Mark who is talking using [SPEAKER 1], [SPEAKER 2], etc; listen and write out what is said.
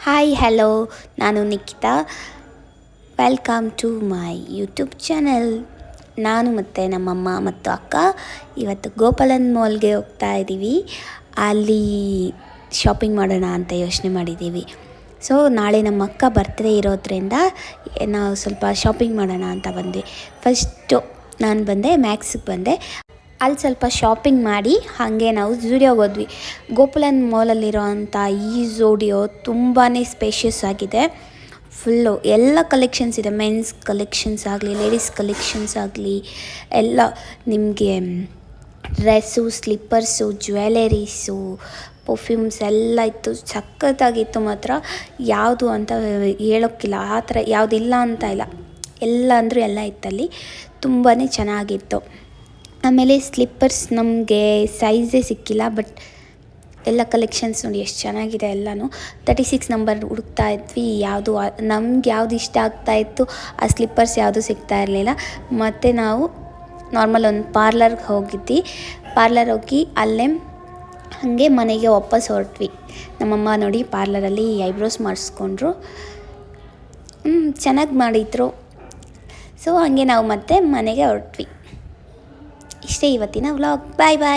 [SPEAKER 1] Hi hello, ನಾನು Nikhita. Welcome to my YouTube channel. ನಾನು ಮತ್ತು ನಮ್ಮಮ್ಮ ಮತ್ತು ಅಕ್ಕ ಇವತ್ತು ಗೋಪಾಲನ್ ಮಾಲ್ಗೆ ಹೋಗ್ತಾ ಇದ್ದೀವಿ. ಅಲ್ಲಿ ಶಾಪಿಂಗ್ ಮಾಡೋಣ ಅಂತ ಯೋಚನೆ ಮಾಡಿದ್ದೀವಿ. ಸೊ ನಾಳೆ ನಮ್ಮ ಅಕ್ಕ ಬರ್ತ್ಡೇ ಇರೋದ್ರಿಂದ ನಾವು ಸ್ವಲ್ಪ ಶಾಪಿಂಗ್ ಮಾಡೋಣ ಅಂತ ಬಂದ್ವಿ. ಫಸ್ಟು ನಾನು ಬಂದೆ ಮ್ಯಾಕ್ಸಿಗೆ ಬಂದೆ. ಅಲ್ಲಿ ಸ್ವಲ್ಪ ಶಾಪಿಂಗ್ ಮಾಡಿ ಹಾಗೆ ನಾವು ಝೂಡಿಯೋಗೆ ಹೋದ್ವಿ. ಗೋಪಾಲನ್ ಮಾಲಲ್ಲಿರೋ ಅಂಥ ಈ ಝೂಡಿಯೋ ತುಂಬಾ ಸ್ಪೇಷಿಯಸ್ ಆಗಿದೆ. ಫುಲ್ಲು ಎಲ್ಲ ಕಲೆಕ್ಷನ್ಸ್ ಇದೆ. ಮೆನ್ಸ್ ಕಲೆಕ್ಷನ್ಸ್ ಆಗಲಿ, ಲೇಡೀಸ್ ಕಲೆಕ್ಷನ್ಸ್ ಆಗಲಿ, ಎಲ್ಲ ನಿಮಗೆ ಡ್ರೆಸ್ಸು, ಸ್ಲಿಪ್ಪರ್ಸು, ಜ್ಯುವೆಲರೀಸು, ಪರ್ಫ್ಯೂಮ್ಸ್ ಎಲ್ಲ ಇತ್ತು. ಸಖತ್ತಾಗಿತ್ತು ಮಾತ್ರ. ಯಾವುದು ಅಂತ ಹೇಳೋಕ್ಕಿಲ್ಲ, ಆ ಥರ ಯಾವುದಿಲ್ಲ ಅಂತ ಇಲ್ಲ, ಎಲ್ಲ ಅಂದರೂ ಎಲ್ಲ ಇತ್ತಲ್ಲಿ. ತುಂಬಾ ಚೆನ್ನಾಗಿತ್ತು. ಆಮೇಲೆ ಸ್ಲಿಪ್ಪರ್ಸ್ ನಮಗೆ ಸೈಝೇ ಸಿಕ್ಕಿಲ್ಲ, ಬಟ್ ಎಲ್ಲ ಕಲೆಕ್ಷನ್ಸ್ ನೋಡಿ ಎಷ್ಟು ಚೆನ್ನಾಗಿದೆ ಎಲ್ಲನೂ. 36 ನಂಬರ್ ಹುಡುಕ್ತಾ ಇದ್ವಿ, ಯಾವುದು ನಮ್ಗೆ ಯಾವುದು ಇಷ್ಟ ಆಗ್ತಾಯಿತ್ತು ಆ ಸ್ಲಿಪ್ಪರ್ಸ್ ಯಾವುದೂ ಸಿಗ್ತಾ ಇರಲಿಲ್ಲ. ಮತ್ತು ನಾವು ನಾರ್ಮಲ್ ಒಂದು ಪಾರ್ಲರ್ಗೆ ಹೋಗಿದ್ವಿ. ಪಾರ್ಲರ್ ಹೋಗಿ ಅಲ್ಲೇ ಹಾಗೆ ಮನೆಗೆ ವಾಪಸ್ ಹೊರಟ್ವಿ. ನಮ್ಮಮ್ಮ ನೋಡಿ ಪಾರ್ಲರಲ್ಲಿ ಐಬ್ರೋಸ್ ಮಾಡಿಸ್ಕೊಂಡ್ರು, ಚೆನ್ನಾಗಿ ಮಾಡಿದ್ರು. ಸೊ ಹಾಗೆ ನಾವು ಮತ್ತೆ ಮನೆಗೆ ಹೊರಟ್ವಿ. ಇಷ್ಟೇ ಇವತ್ತಿನ ವ್ಲಾಗ್. ಬಾಯ್ ಬಾಯ್.